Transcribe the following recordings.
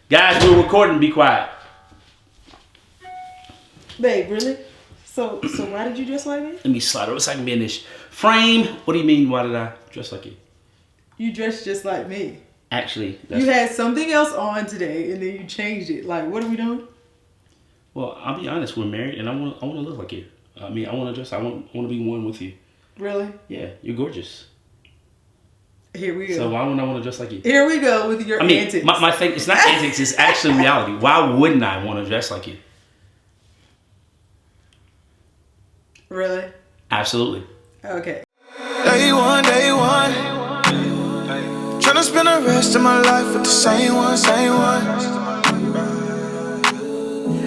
Guys, we're recording. Be quiet. Babe, really? So why did you dress like me? Let me slide over so I can be in this frame. What do you mean, why did I dress like you? You dressed just like me. Actually, you had something else on today, and then you changed it. Like, what are we doing? Well, I'll be honest. We're married, and I want to look like you. I mean, I want to dress. I want to be one with you. Really? Yeah, you're gorgeous. Here we go. So why wouldn't I want to dress like you? Here we go with your antics. My thing, it's not antics. It's actually reality. Why wouldn't I want to dress like you? Really? Absolutely. Okay. Day one. Tryna spend the rest of my life with the same one.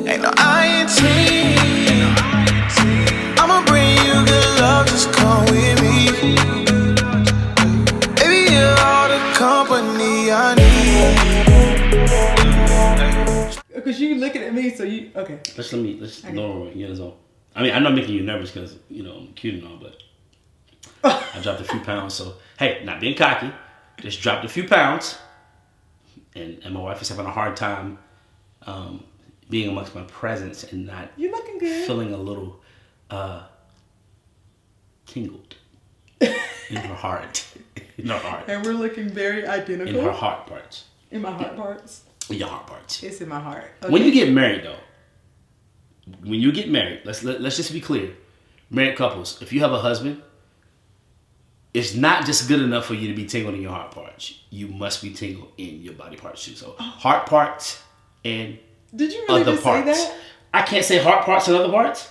Ain't no INT. I'ma bring you good love, just come with me. Baby, you're all the company I need. Because you looking at me, so you, okay. Let's lower your zone. I mean, I'm not making you nervous because, I'm cute and all, but I dropped a few pounds. So, hey, not being cocky, just dropped a few pounds. And my wife is having a hard time being amongst my presence and not you looking good. Feeling a little tingled in her heart. And we're looking very identical. In her heart parts. In my heart parts? In your heart parts. It's in my heart. Okay. When you get married, though, let's just be clear. Married couples, if you have a husband, it's not just good enough for you to be tingled in your heart parts. You must be tingled in your body parts too. So heart parts and did you really other just parts. Say that? I can't say heart parts and other parts.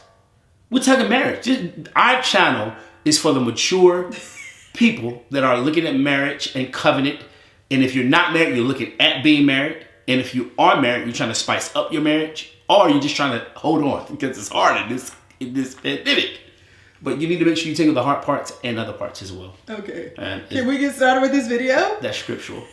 We're talking marriage. Our channel is for the mature people that are looking at marriage and covenant. And if you're not married, you're looking at being married. And if you are married, you're trying to spice up your marriage, or you're just trying to hold on because it's hard in this pandemic. But you need to make sure you tingle the heart parts and other parts as well. Okay. Can we get started with this video? That's scriptural.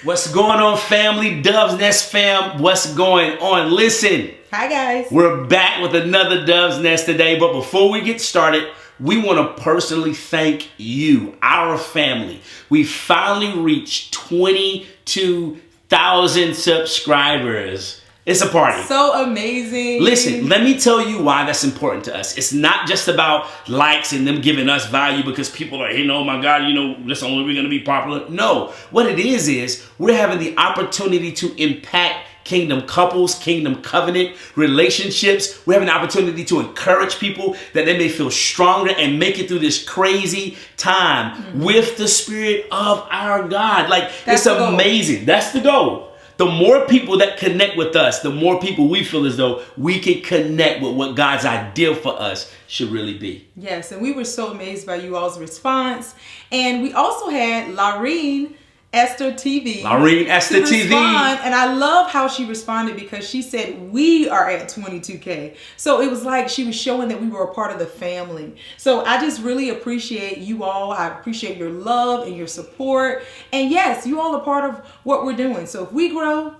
What's going on, family? Dove's Nest fam, what's going on? Listen. Hi, guys. We're back with another Dove's Nest today. But before we get started, we want to personally thank you, our family. We finally reached 22,000 subscribers. It's a party. So amazing. Listen, let me tell you why that's important to us. It's not just about likes and them giving us value because people are, oh my God, that's only we're going to be popular. No, what it is we're having the opportunity to impact kingdom couples, kingdom covenant relationships. We're having the opportunity to encourage people that they may feel stronger and make it through this crazy time with the Spirit of our God. Like, it's amazing. That's the goal. The more people that connect with us, the more people we feel as though we can connect with what God's ideal for us should really be. Yes, and we were so amazed by you all's response. And we also had Laureen Esther TV. Laureen Esther TV. And I love how she responded because she said we are at 22K. So it was like she was showing that we were a part of the family. So I just really appreciate you all. I appreciate your love and your support. And yes, you all are part of what we're doing. So if we grow,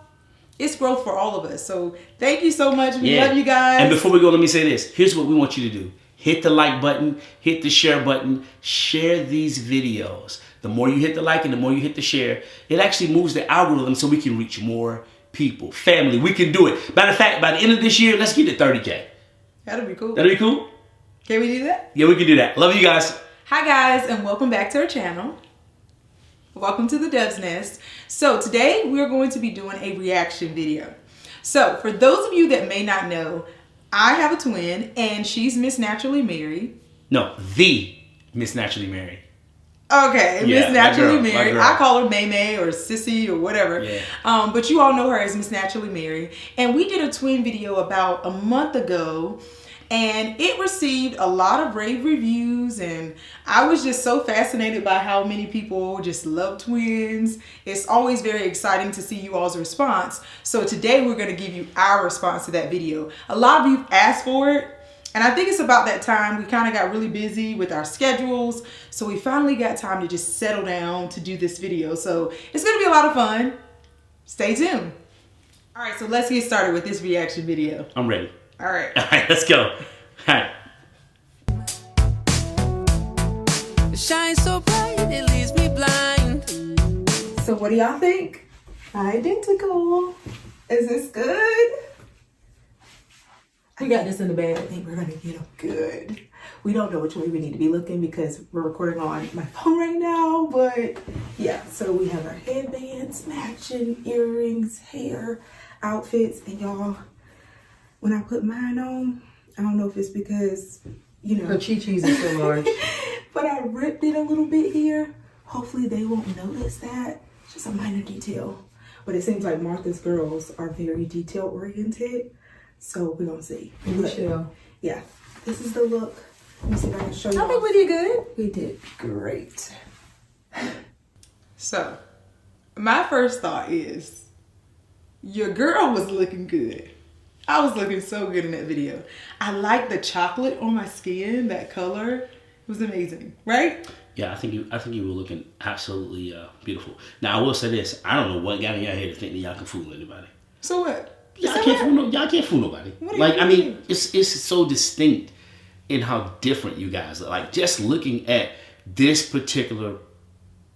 it's growth for all of us. So thank you so much. We love you guys. And before we go, let me say this. Here's what we want you to do. Hit the like button, hit the share button, share these videos. The more you hit the like and the more you hit the share, it actually moves the algorithm so we can reach more people. Family, we can do it. Matter of fact, by the end of this year, let's get to 30K. That'll be cool. That'll be cool? Can we do that? Yeah, we can do that. Love you guys. Hi guys, and welcome back to our channel. Welcome to the Dove's Nest. So today we're going to be doing a reaction video. So for those of you that may not know, I have a twin and she's MsNaturally married. No, the MsNaturally married. Okay, yeah, MsNaturally married. I call her May or Sissy or whatever. Yeah. But you all know her as MsNaturally married. And we did a twin video about a month ago. And it received a lot of rave reviews. And I was just so fascinated by how many people just love twins. It's always very exciting to see you all's response. So today we're going to give you our response to that video. A lot of you asked for it. And I think it's about that time we kind of got really busy with our schedules. So we finally got time to just settle down to do this video. So it's going to be a lot of fun. Stay tuned. All right, so let's get started with this reaction video. I'm ready. All right. All right, let's go. All right. It shines so bright, it leaves me blind. So what do y'all think? Identical. Is this good? We got this in the bag. I think we're gonna get them good. We don't know which way we need to be looking because we're recording on my phone right now, but yeah, so we have our headbands, matching earrings, hair, outfits, and y'all, when I put mine on, I don't know if it's because, you know, her chi-chis are so large, but I ripped it a little bit here. Hopefully they won't notice that. It's just a minor detail. But it seems like Martha's girls are very detail oriented. So we're gonna see. we shall. Yeah, this is the look. Let me see if I can show you. I think we did good. We did great. So, my first thought is, your girl was looking good. I was looking so good in that video. I like the chocolate on my skin, that color. It was amazing, right? Yeah, I think you were looking absolutely beautiful. Now I will say this: I don't know what got in your head to think that y'all can fool anybody. So what? Y'all can't fool nobody. Like, I mean, it's so distinct in how different you guys look. Like, just looking at this particular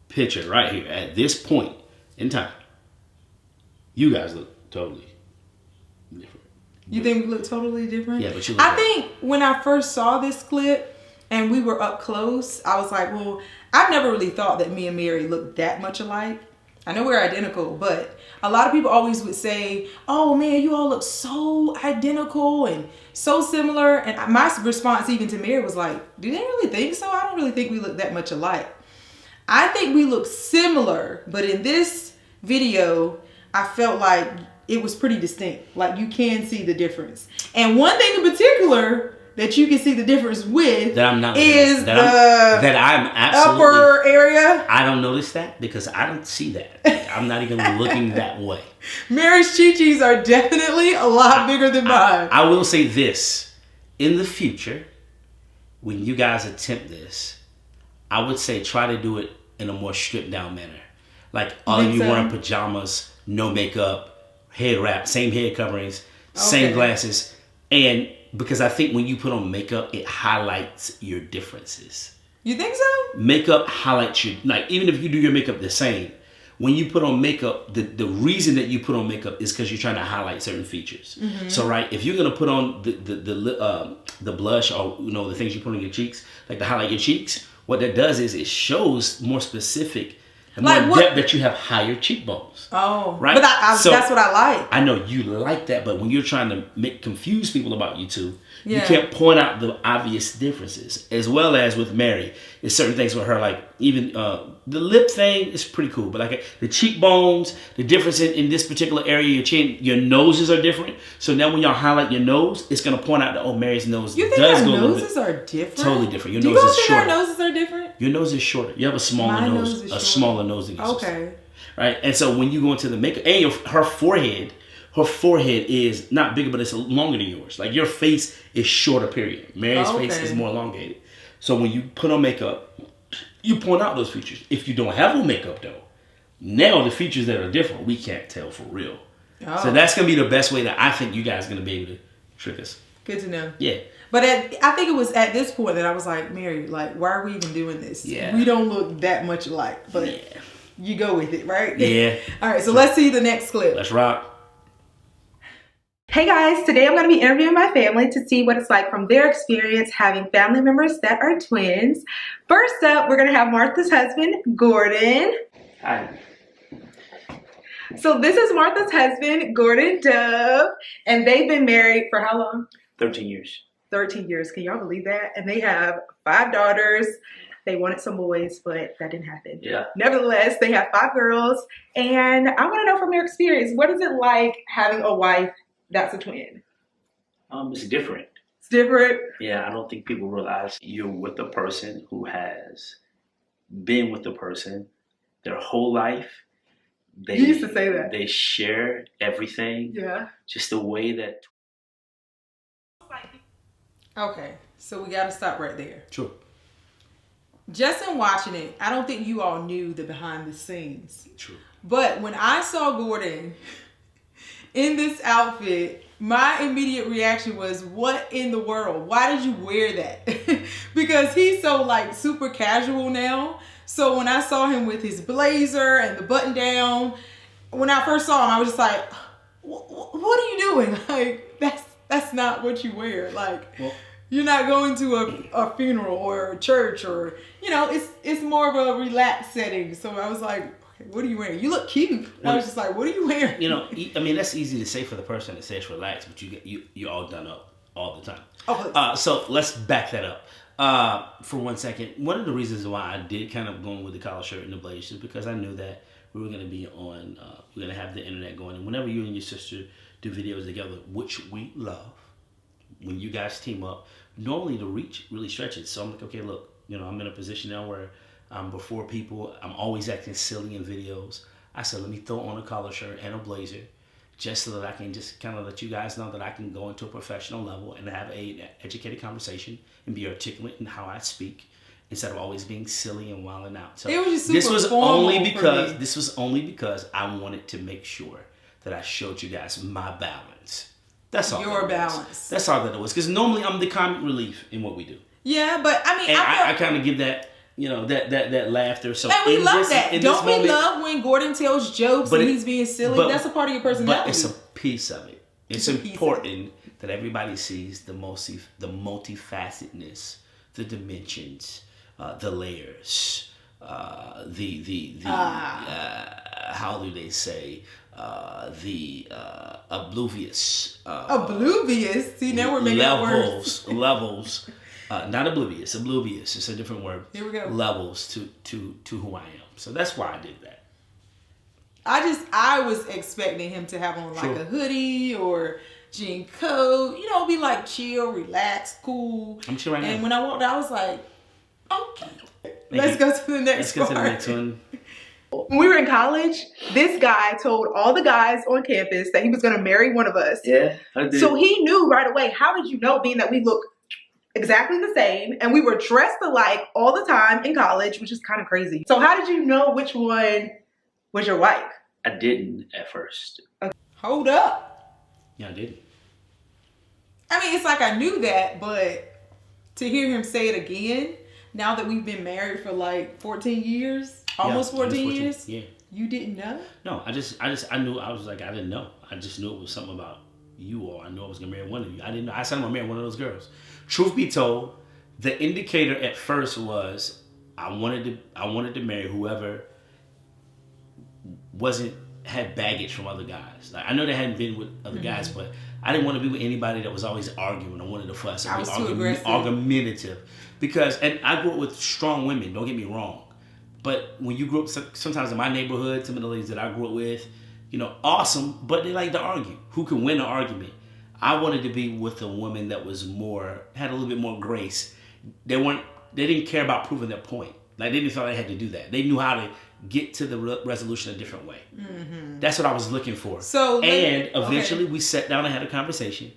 picture right here at this point in time, you guys look totally different. You think we look totally different? Yeah, but you look I think when I first saw this clip and we were up close, I was like, well, I've never really thought that me and Mary looked that much alike. I know we're identical, but a lot of people always would say, oh man, you all look so identical and so similar. And my response even to Mary was like, do they really think so? I don't really think we look that much alike. I think we look similar, but in this video, I felt like it was pretty distinct. Like, you can see the difference. And one thing in particular that you can see the difference with that I'm not is that I'm absolutely upper area. I don't notice that because I don't see that. I'm not even looking that way. Mary's chi-chis are definitely a lot bigger than mine. I will say this: in the future, when you guys attempt this, I would say try to do it in a more stripped down manner. Like, all of you wearing pajamas, no makeup, head wrap, same head coverings, same glasses, and because I think when you put on makeup, it highlights your differences. You think so? Makeup highlights your, like, even if you do your makeup the same, when you put on makeup, the reason that you put on makeup is because you're trying to highlight certain features. Mm-hmm. So, right, if you're gonna put on the blush or, you know, the things you put on your cheeks, like to highlight your cheeks, what that does is it shows more specific and like more depth that you have higher cheekbones. Oh, right. But so, that's what I like. I know you like that, but when you're trying to confuse people about you two, yeah, you can't point out the obvious differences. As well as with Mary, there's certain things with her, like even the lip thing is pretty cool, but like the cheekbones, the difference in this particular area, your chin, your noses are different. So now when y'all highlight your nose, it's gonna point out that, oh, Mary's nose you think does our go noses are different? Totally different. Your Do nose you is think shorter. our noses are different? Your nose is shorter. You have a smaller nose, a smaller nose than your sister. Right, and so when you go into the makeup, and her forehead is not bigger, but it's longer than yours. Like, your face is shorter, period. Mary's face is more elongated. So when you put on makeup, you point out those features. If you don't have on makeup, though, now the features that are different, we can't tell for real. Oh. So that's going to be the best way that I think you guys are going to be able to trick us. Good to know. Yeah. But I think it was at this point that I was like, Mary, like, why are we even doing this? Yeah. We don't look that much alike, but you go with it, right? Yeah. All right, so let's see the next clip. Let's rock. Hey guys, today I'm going to be interviewing my family to see what it's like from their experience having family members that are twins. First up, we're going to have Martha's husband, Gordon. Hi. So this is Martha's husband, Gordon Dove, and they've been married for how long? 13 years. 13 years. Can y'all believe that? And they have 5 daughters. They wanted some boys, but that didn't happen. Yeah. Nevertheless, they have 5 girls. And I want to know from your experience, what is it like having a wife that's a twin? It's different. It's different? Yeah, I don't think people realize you're with a person who has been with the person their whole life. They you used to say that. They share everything. Yeah. Just the way that... Okay, so we got to stop right there. Sure. Just in watching it, I don't think you all knew the behind the scenes. True. But when I saw Gordon in this outfit, my immediate reaction was, what in the world? Why did you wear that? Because he's so like super casual now. So when I saw him with his blazer and the button down, when I first saw him, I was just like, what are you doing? Like, that's not what you wear. Like, you're not going to a funeral or a church or, it's more of a relaxed setting. So I was like, okay, what are you wearing? You look cute. I was just like, what are you wearing? I mean, that's easy to say for the person that says relax, but you're all done up all the time. Oh, so let's back that up. For 1 second, one of the reasons why I did kind of going with the collar shirt and the blazer is because I knew that we were going to be on, we're going to have the internet going. And whenever you and your sister do videos together, which we love, when you guys team up, normally the reach really stretches. So I'm like, okay, look, I'm in a position now where I'm before people. I'm always acting silly in videos. I said, let me throw on a collar shirt and a blazer just so that I can just kind of let you guys know that I can go into a professional level and have an educated conversation and be articulate in how I speak instead of always being silly and wilding out. So it was just this was only because I wanted to make sure that I showed you guys my balance. That's all. Your balance. That's all that it was. Because normally I'm the comic relief in what we do. Yeah, but I mean, and I kind of give that, that laughter. So and we love that. Don't we moment, love when Gordon tells jokes and he's being silly? That's a part of your personality. But it's a piece of it. It's important that everybody sees the multifacetedness, the dimensions, the layers, how do they say, the oblivious. Oblivious? See, now we're making words. Levels. Not oblivious. Oblivious. It's a different word. Here we go. Levels to who I am. So that's why I did that. I was expecting him to have on like a hoodie or jean coat, be like chill, relaxed, cool. I'm chill right now. And when I walked out, I was like, okay. Let's go to the next part. Let's go to the next one. When we were in college, this guy told all the guys on campus that he was going to marry one of us. Yeah, I did. So he knew right away. How did you know, being that we look exactly the same and we were dressed alike all the time in college, which is kind of crazy. So how did you know which one was your wife? I didn't at first. Okay. Hold up. Yeah, I did. I mean, it's like I knew that, but to hear him say it again, now that we've been married for like 14 years, almost 14 years, yeah. You didn't know? No, I knew. I was like, I didn't know. I just knew it was something about you, or I knew I was gonna marry one of you. I didn't know. I said I'm gonna marry one of those girls. Truth be told, the indicator at first was I wanted to marry whoever had baggage from other guys. Like, I know they hadn't been with other guys, but I didn't want to be with anybody that was always arguing. I wanted to fuss. I was too aggressive. Argumentative. And I grew up with strong women, don't get me wrong. But when you grew up, sometimes in my neighborhood, some of the ladies that I grew up with, awesome, but they like to argue. Who can win an argument? I wanted to be with a woman that was had a little bit more grace. They didn't care about proving their point. Like, they didn't feel they had to do that. They knew how to get to the resolution a different way. Mm-hmm. That's what I was looking for. And eventually we sat down and had a conversation.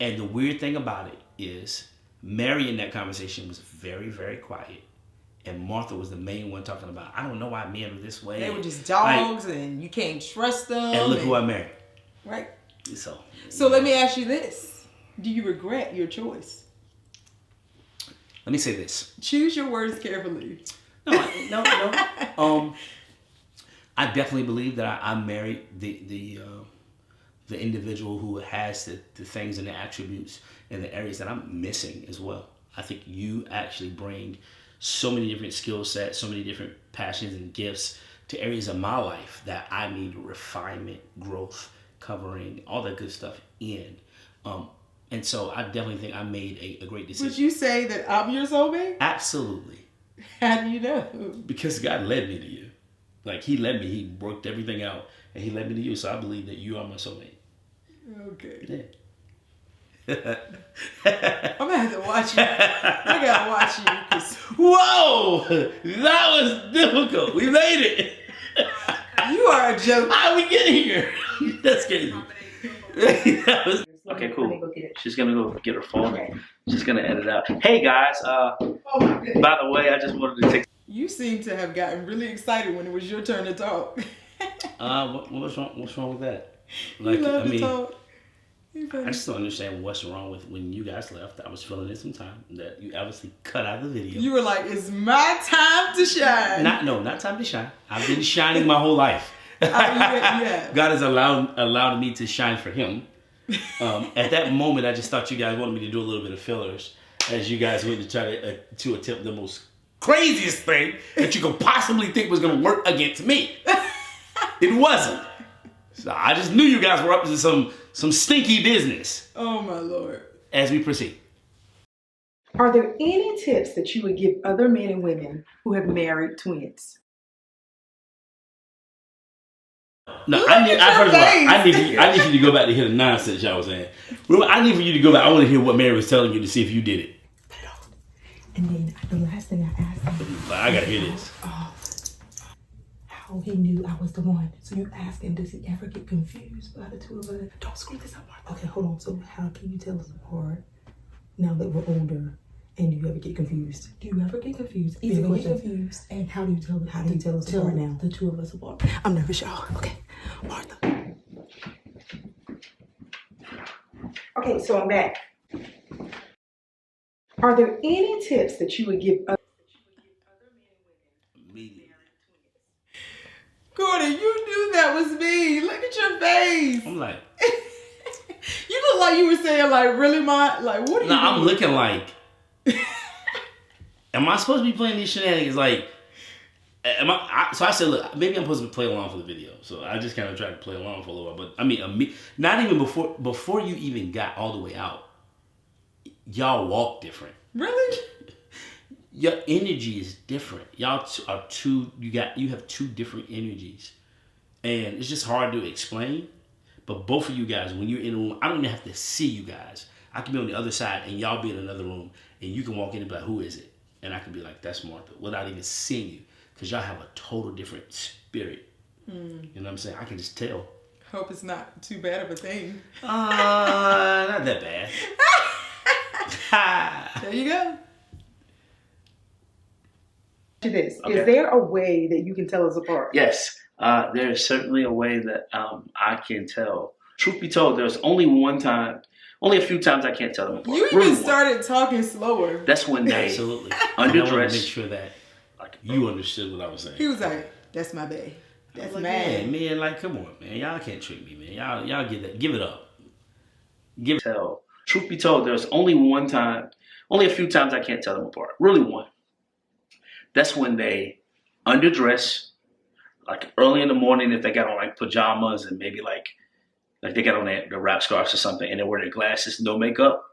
And the weird thing about it is, Mary in that conversation was very, very quiet. And Martha was the main one talking about, I don't know why men are this way. They were just dogs, and you can't trust them. And look who I married. Right. So let me ask you this. Do you regret your choice? Let me say this. Choose your words carefully. No. I definitely believe that I married the individual who has the things and the attributes and the areas that I'm missing as well. I think you actually bring so many different skill sets, so many different passions and gifts to areas of my life that I need refinement, growth, covering, all that good stuff in. And so I definitely think I made a great decision. Would you say that I'm your soulmate? Absolutely. How do you know? Because God led me to you. Like, he led me. He worked everything out. And he led me to you. So I believe that you are my soulmate. Okay. Yeah. I'm going to have to watch you. I got to watch you. Whoa! That was difficult. We made it. You are a joke. How we get here? That's crazy. Okay, cool. She's gonna go get her phone. And she's gonna edit out. Hey guys, by the way, I just wanted to take. You seem to have gotten really excited when it was your turn to talk. What's wrong? What's wrong with that? Like, you love to talk. I just don't understand what's wrong with when you guys left. I was feeling it some time that you obviously cut out of the video. You were like, "It's my time to shine." Not time to shine. I've been shining my whole life. Yeah. God has allowed me to shine for Him. At that moment, I just thought you guys wanted me to do a little bit of fillers as you guys went to try to attempt the most craziest thing that you could possibly think was going to work against me. It wasn't. So I just knew you guys were up to some stinky business. Oh my Lord. As we proceed. Are there any tips that you would give other men and women who have married twins? No, Look I need for you to go back to hear the nonsense y'all was saying. I need for you to go back. I want to hear what Mary was telling you to see if you did it. And then the last thing I asked him, Like, I gotta hear this. how he knew I was the one. So you ask him, does he ever get confused by the two of us? Don't screw this up, Martha. Okay, hold on. So how can you tell us apart now that we're older? And do you ever get confused? Do you ever get confused? Easy question. Get confused. And how do you tell us apart now? The two of us apart. I'm nervous, y'all. Okay, Martha. Okay, so I'm back. Are there any tips that you would give other Gordon, you knew that was me. Look at your face. I'm like, you look like you were saying, like, really, what are you doing? I'm looking like, am I supposed to be playing these shenanigans? Like, so I said, look, maybe I'm supposed to play along for the video. So I just kind of tried to play along for a little while. But I mean, not even before you even got all the way out, y'all walk different. Really? Your energy is different. Y'all are you have two different energies. And it's just hard to explain. But both of you guys, when you're in a room, I don't even have to see you guys. I can be on the other side and y'all be in another room and you can walk in and be like, who is it? And I can be like, that's Martha, without even seeing you. Because y'all have a total different spirit. You know what I'm saying? I can just tell. Hope it's not too bad of a thing. Not that bad. There you go. This. Okay. Is there a way that you can tell us apart? Yes, there is certainly a way that I can tell. Truth be told, there's only a few times I can't tell them apart. You even Really started talking slower. That's when they Absolutely. I want to underdress. make sure that you understood what I was saying. He was like, that's my bae. That's like, mad. man, like, come on, man. Y'all can't trick me, man. Y'all get that. Give it up. Tell. Truth be told, there's only a few times I can't tell them apart. Really one. That's when they underdress, like early in the morning if they got on like pajamas and maybe like they got on their wrap scarves or something and they wear their glasses, no makeup.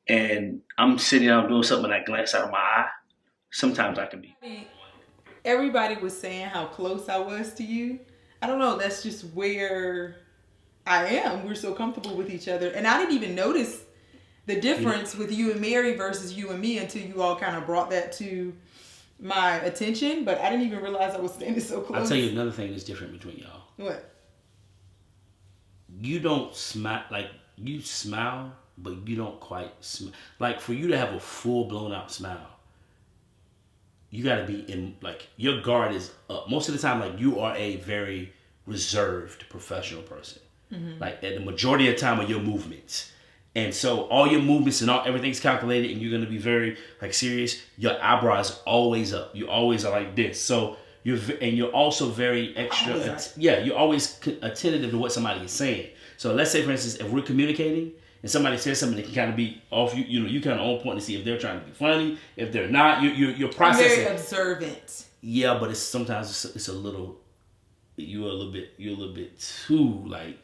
And I'm sitting down doing something and I glance out of my eye. Sometimes I can be. Everybody was saying how close I was to you. I don't know. That's just where I am. We're so comfortable with each other. And I didn't even notice the difference with you and Mary versus you and me until you all kind of brought that to my attention. But I didn't even realize I was standing so close. I'll tell you another thing that's different between y'all. What? You don't smile, like, you smile, but you don't quite smile. Like, for you to have a full blown out smile, you got to be in, like, your guard is up. Most of the time, like, you are a very reserved professional person. Mm-hmm. Like, at the majority of the time of your movements. And so all your movements and everything's calculated and you're going to be very, like, serious. Your eyebrow is always up. You always are like this. So you're also very extra. You're always attentive to what somebody is saying. So let's say, for instance, if we're communicating and somebody says something that can kind of be off, you kind of on point to see if they're trying to be funny, if they're not. You're processing. Very observant. Yeah, but sometimes it's a little. You're a little bit too like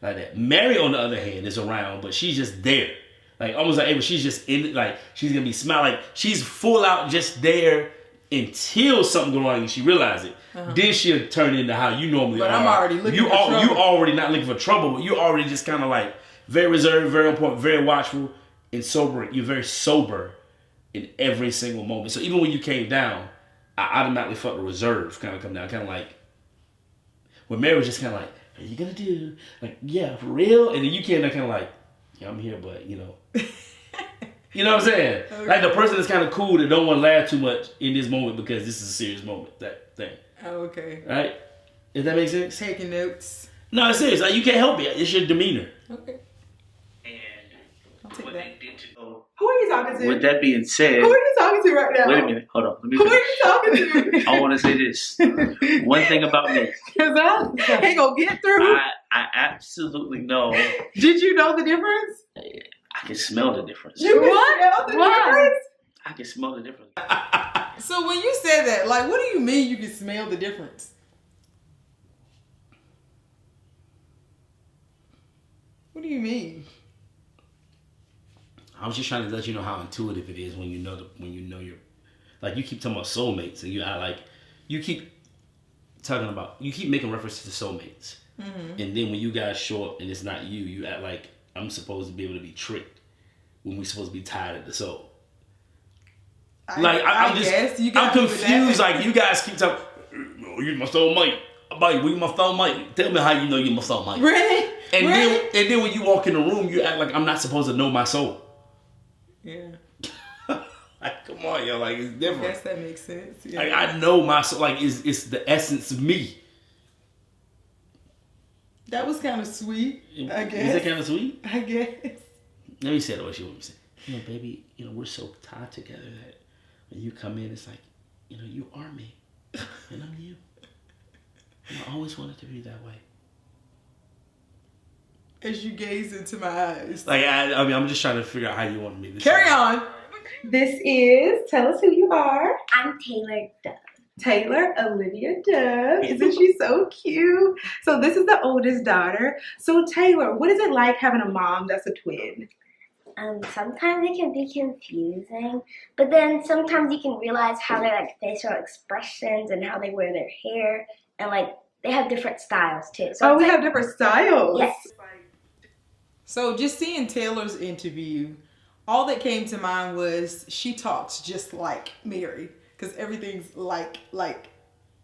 that. Mary, on the other hand, is around, but she's just there. Like, almost like, she's just in it. Like, she's going to be smiling. Like, she's full out just there until something goes wrong and she realizes it. Uh-huh. Then she'll turn into how you normally are. But I'm already looking for trouble. You already not looking for trouble, but you already just kind of like very reserved, very important, very watchful, and sober. You're very sober in every single moment. So even when you came down, I automatically felt the reserve kind of come down. Kind of like, when Mary was just kind of like, what are you gonna do? Like, yeah, for real? And then you came down kind of like, yeah, I'm here, but, you know. You know what I'm saying? Okay. Like the person that's kind of cool that don't want to laugh too much in this moment because this is a serious moment. That thing. Oh, okay. Right? Does that make sense? Taking notes. No, it's serious. Like, you can't help it. It's your demeanor. Okay. And I'll take what that. they did to Who are you talking to? With that being said, Who are you talking to right now? wait a minute. Hold on. Let me Who are finish. you talking to? I want to say this. One thing about me, Cause I ain't gonna get through. I absolutely know. Did you know the difference? I can smell the difference. You what? The difference? I can smell the difference. So when you said that, like, what do you mean you can smell the difference? What do you mean? I was just trying to let you know how intuitive it is when you know your, like, you keep talking about soulmates and you keep making reference to soulmates, and then when you guys show up and it's not you, you act like I'm supposed to be able to be tricked when we're supposed to be tied at the soul. I'm confused. Like, you guys keep talking, oh, you're my soulmate. You my soulmate. Tell me how you know you're my soulmate. Really? And really? then when you walk in the room, you act like I'm not supposed to know my soul. Yeah. Like, come on, yo. Like, it's different. I guess that makes sense. Yeah. Like, I know my soul. Like, it's the essence of me. That was kind of sweet, I guess. Is that kind of sweet? I guess. Let me say it the way she wants me to say. You know, baby, we're so tied together that when you come in, it's like, you are me. And I'm you. And I always wanted to be that way. As you gaze into my eyes. Like, I mean, I'm just trying to figure out how you want me to Carry on. This is, tell us who you are. I'm Taylor Dove. Taylor Olivia Dove. Isn't she so cute? So this is the oldest daughter. So Taylor, what is it like having a mom that's a twin? Sometimes it can be confusing, but then sometimes you can realize how their like facial expressions and how they wear their hair, and like they have different styles too. So we have different styles. Yes. So just seeing Taylor's interview, all that came to mind was she talks just like Mary, because everything's like.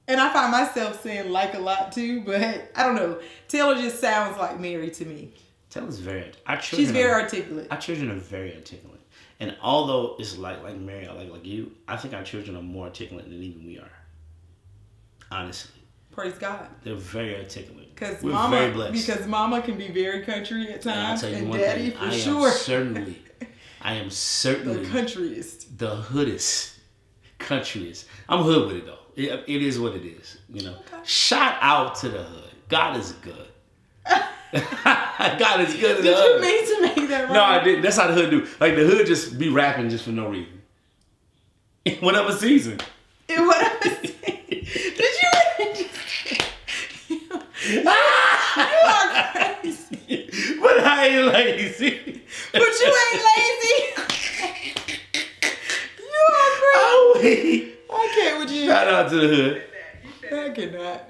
And I find myself saying like a lot too, but I don't know. Taylor just sounds like Mary to me. Taylor's she's very articulate. Our children are very articulate. And although it's like Mary, like you, I think our children are more articulate than even we are. Honestly. Praise God. They're very articulate. We're very blessed. Because mama can be very country at times, and thing, daddy for sure. I am certainly the countryest. The hoodest. Countryest. I'm hood with it though. It is what it is. Okay. Shout out to the hood. God is good. God is good. Did you mean to make that right? No, I didn't. That's how the hood do. Like, the hood just be rapping just for no reason. In whatever season. In whatever season. Did you really just... You are crazy. But I ain't lazy. But you ain't lazy. You are crazy. Oh, wait. I can't with you. Shout out to the hood. I cannot.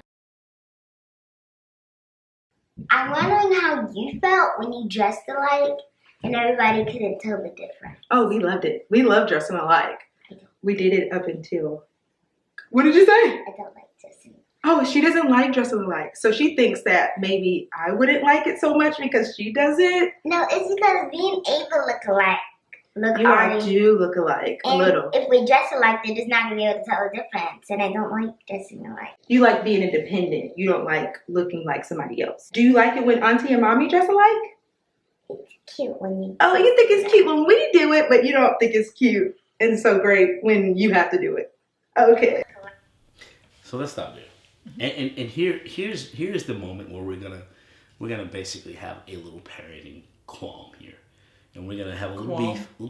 I'm wondering how you felt when you dressed alike and everybody couldn't tell the difference. Oh, we loved it. We love dressing alike. We did it up until... What did you say? I don't like dressing alike. Oh, she doesn't like dressing alike. So she thinks that maybe I wouldn't like it so much because she doesn't. No, it's because me and Ava look alike. You all do look alike, a little. If we dress alike, they're just not going to be able to tell the difference. And I don't like dressing alike. You like being independent. You don't like looking like somebody else. Do you like it when auntie and mommy dress alike? It's cute when you... Oh, you think it's cute when we do it, but you don't think it's cute and so great when you have to do it. Okay. So let's stop there. And here's the moment where we're gonna basically have a little parenting qualm here. And we're gonna have a little beef. We're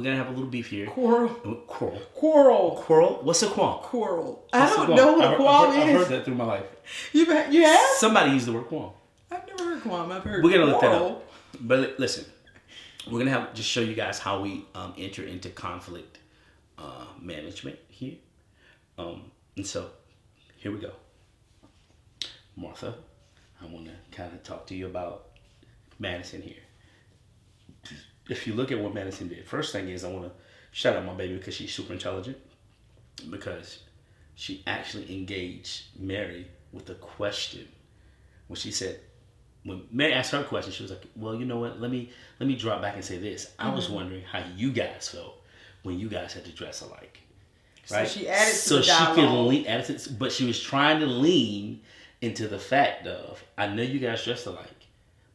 gonna have a little beef here. Quarrel. Quarrel. What's a qualm? Quarrel. I don't know what a qualm is. I've heard that through my life. You have? Somebody used the word qualm. I've never heard qualm. I've heard. We're gonna look that quarrel. up. But listen, we're gonna just show you guys how we enter into conflict management here. And so here we go. Martha, I want to kind of talk to you about Madison here. If you look at what Madison did, first thing is I want to shout out my baby because she's super intelligent, because she actually engaged Mary with a question. When she said, when Mary asked her a question, she was like, well, you know what, let me drop back and say this. I was wondering how you guys felt when you guys had to dress alike. Right? So she added to so the she dialogue. could but she was trying to lean into the fact of, I know you guys dress alike,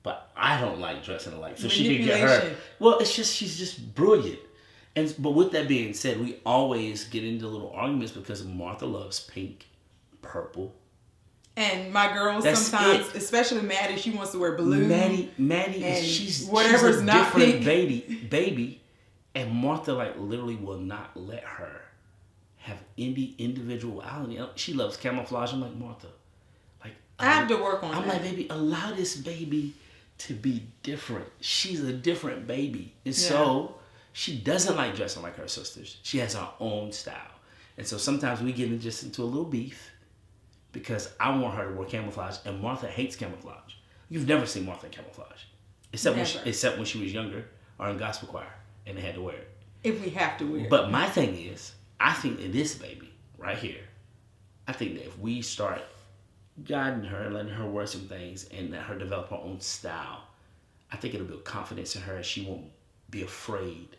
but I don't like dressing alike. So she can get her. Well, it's just she's just brilliant. But with that being said, we always get into little arguments because Martha loves pink, purple. And my girl sometimes, especially Maddie, she wants to wear blue. Maddie, she's a not different pink. baby. And Martha like literally will not let her have any individuality. She loves camouflage. I'm like, Martha, like I have to work on I'm that. like, baby, allow this baby to be different. She's a different baby. And so she doesn't like dressing like her sisters. She has her own style. And so sometimes we get into a little beef because I want her to wear camouflage and Martha hates camouflage. You've never seen Martha in camouflage. Except when she was younger or in gospel choir and they had to wear it. If we have to wear it. But my thing is, I think that this baby right here, I think that if we start guiding her and letting her wear some things and let her develop her own style, I think it'll build confidence in her and she won't be afraid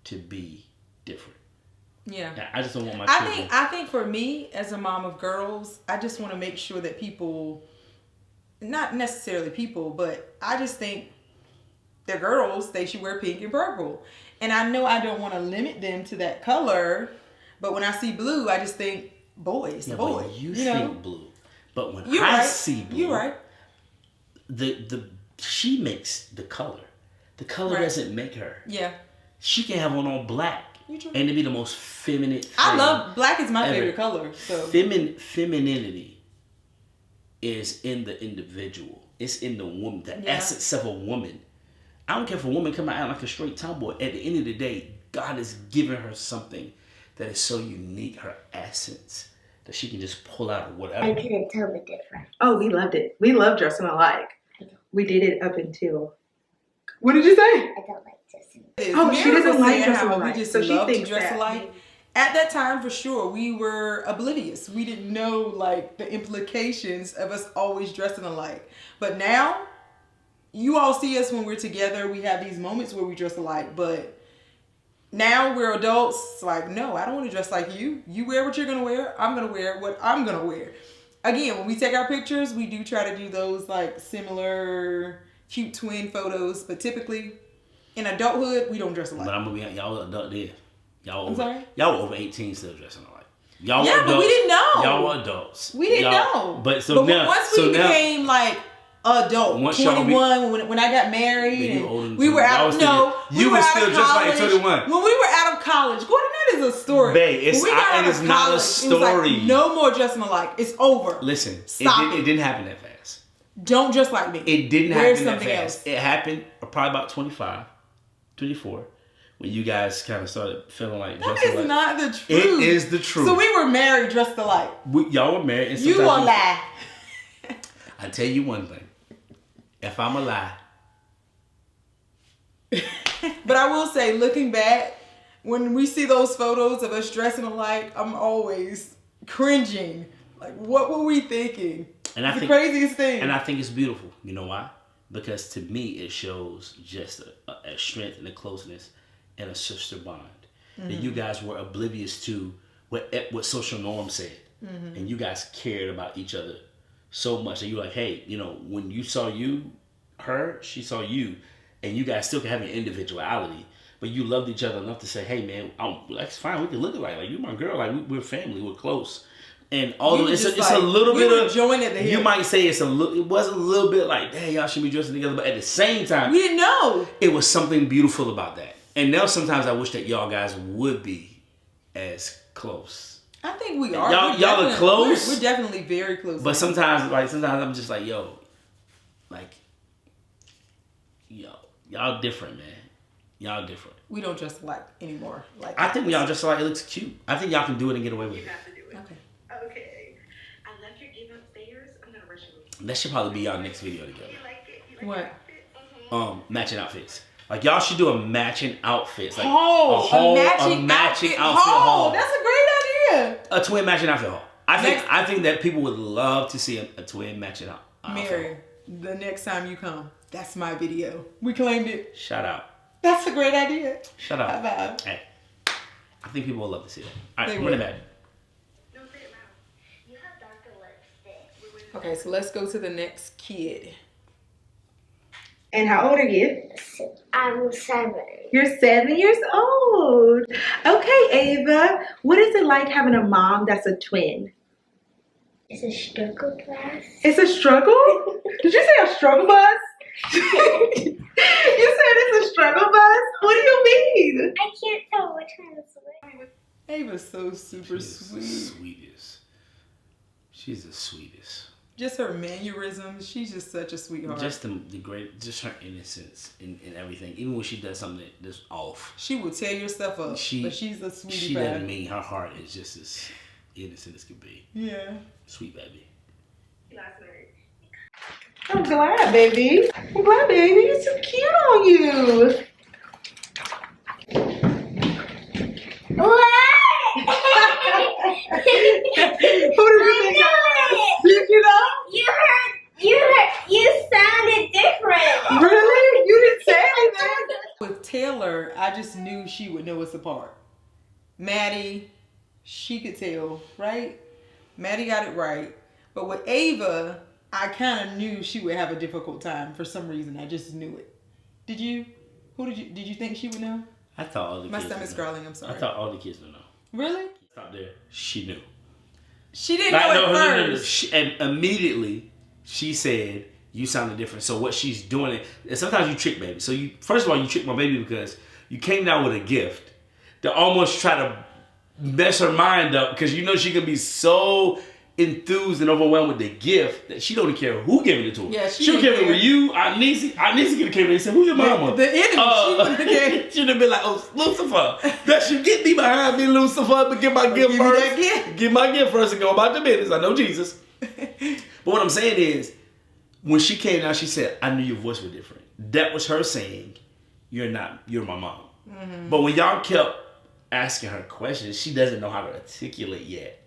to be different. Yeah. I just don't want my children. I think for me, as a mom of girls, I just want to make sure that people, not necessarily people, but I just think they're girls, they should wear pink and purple. And I know I don't want to limit them to that color, but when I see blue, I just think boys, yeah, boy. But you think blue. But when see blue, you're right. She makes the color. The color doesn't make her. Yeah. She can have on all black. And it be the most feminine thing. I love black is my favorite color. So femininity is in the individual. It's in the woman, the essence of a woman. I don't care if a woman come out like a straight tomboy. At the end of the day, God has given her something that is so unique, her essence, that she can just pull out or whatever. I couldn't tell the difference. Oh, we loved it. We love dressing alike. We did it up until. What did you say? I don't like dressing. Oh, she doesn't like dressing alike. We just So she love to thinks dress that. alike. At that time, for sure, we were oblivious. We didn't know like the implications of us always dressing alike. But now, you all see us when we're together. We have these moments where we dress alike. But now we're adults. It's like, no, I don't want to dress like you. You wear what you're going to wear. I'm going to wear what I'm going to wear. Again, when we take our pictures, we do try to do those like similar cute twin photos. But typically, in adulthood, we don't dress alike. But I'm gonna be y'all adult then. Y'all were over 18 still dressing alike. Y'all were adults. But we didn't know. Y'all were adults. We didn't know. But now, once we became like adult, 21, when I got married, and we were out of you were still just like 21. When we were out of college, Gordon, that is a story. Babe, it's not a story. It was like, no more dressing alike. It's over. Listen, Stop it didn't happen that fast. Don't dress like me. It didn't happen that fast. Else. It happened probably about 25, 24. When you guys kind of started feeling like dressing alike. That is not the truth. It is the truth. So we were married dressed alike. Y'all were married. And you will lie. I tell you one thing. If I'm a lie. But I will say, looking back, when we see those photos of us dressing alike, I'm always cringing. Like, what were we thinking? And I think, the craziest thing. And I think it's beautiful. You know why? Because to me, it shows just a strength and a closeness and a sister bond that you guys were oblivious to what social norms said, and you guys cared about each other so much that you're like, hey, when you saw her, she saw you, and you guys still can have your individuality, but you loved each other enough to say, hey man, that's fine, we can look alike, like you're my girl, like we're family, we're close. And although it's a little bit of joined at the hip. You might say it was a little bit like, hey, y'all should be dressing together, but at the same time, we didn't know. It was something beautiful about that. And now sometimes I wish that y'all guys would be as close. I think we are. Y'all are close. We're definitely very close. But sometimes I'm just like, y'all different, man. Y'all different. We don't dress alike anymore. I think y'all dress alike. It looks cute. I think y'all can do it and get away with it. You have to do it. Okay. I left your game upstairs. I'm gonna rush you. That should probably be y'all next video together. You like it? You like what? Matching outfits. Like y'all should do a matching outfits. Like a matching outfit haul. That's a great idea. A twin matching outfit haul. I think that people would love to see a twin matching outfit. Mary, the next time you come, that's my video. We claimed it. Shout out. That's a great idea. Shout out. Bye. Hey, I think people would love to see that. All right, run it back. You have darker lipstick. Okay, so let's go to the next kid. And how old are you? I'm 7. You're 7 years old. Okay, Ava. What is it like having a mom that's a twin? It's a struggle bus. It's a struggle? Did you say a struggle bus? You said it's a struggle bus? What do you mean? I can't tell which one is which. Ava's so super She's sweet. the sweetest. She's the sweetest. Just her mannerisms. She's just such a sweetheart. Just the great, just her innocence in everything. Even when she does something that's off, She will tear your stuff up, but she's a sweetie she pie. doesn't mean her heart is just as innocent as could be. Yeah. Sweet baby. I'm glad, baby. I'm glad, baby. You're so cute on you. What? Who did you think that was? Did you know? You sounded different. Really? You didn't say anything. With Taylor, I just knew she would know us apart. Maddie, she could tell, right? Maddie got it right. But with Ava, I kind of knew she would have a difficult time for some reason. I just knew it. Did you? Did you think she would know? I thought all the My kids stomach's would know. growling, I'm sorry. I thought all the kids would know. Really? Out there, she knew. She didn't know at first. And immediately she said, "You sounded different." So what she's doing, and sometimes you trick baby. So you, first of all, you trick my baby because you came down with a gift to almost try to mess her mind up because you know she can be so enthused and overwhelmed with the gift that she don't care who giving it to her. Yeah, she don't care if it didn't was you, Anisi could have came in and said, "Who your mama?" The enemy, she wouldn't have cared. She'd have been like, "Oh, Lucifer, that should get me behind me, Lucifer, but get my gift give me first. that gift. Get my gift first and go about the business. I know Jesus." But what I'm saying is, when she came down, she said, "I knew your voice was different." That was her saying, "You're my mom." Mm-hmm. But when y'all kept asking her questions, she doesn't know how to articulate yet.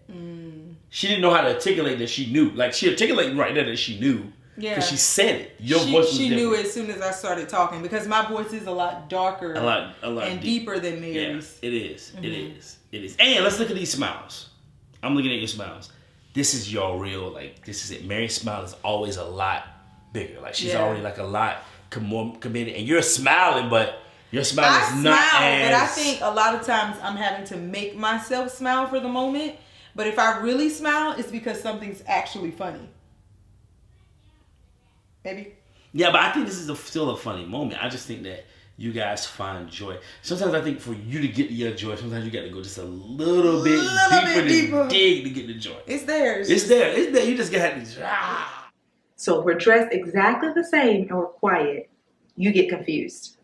She didn't know how to articulate that she knew. Like, she articulated right there that she knew. Yeah. Because she said it. Your voice was She different. knew it as soon as I started talking because my voice is a lot darker A lot and deeper than Mary's. Yeah, it is. It is. And let's look at these smiles. I'm looking at your smiles. This is your real, like, this is it. Mary's smile is always a lot bigger. Like, she's already, like, a lot more committed. And you're smiling, but your smile is not as... but I think a lot of times I'm having to make myself smile for the moment. But if I really smile, it's because something's actually funny. Maybe? Yeah, but I think this is still a funny moment. I just think that you guys find joy. Sometimes I think for you to get your joy, sometimes you got to go just a little bit deeper to dig to get the joy. It's there. It's there. You just got to... So if we're dressed exactly the same and we're quiet, you get confused.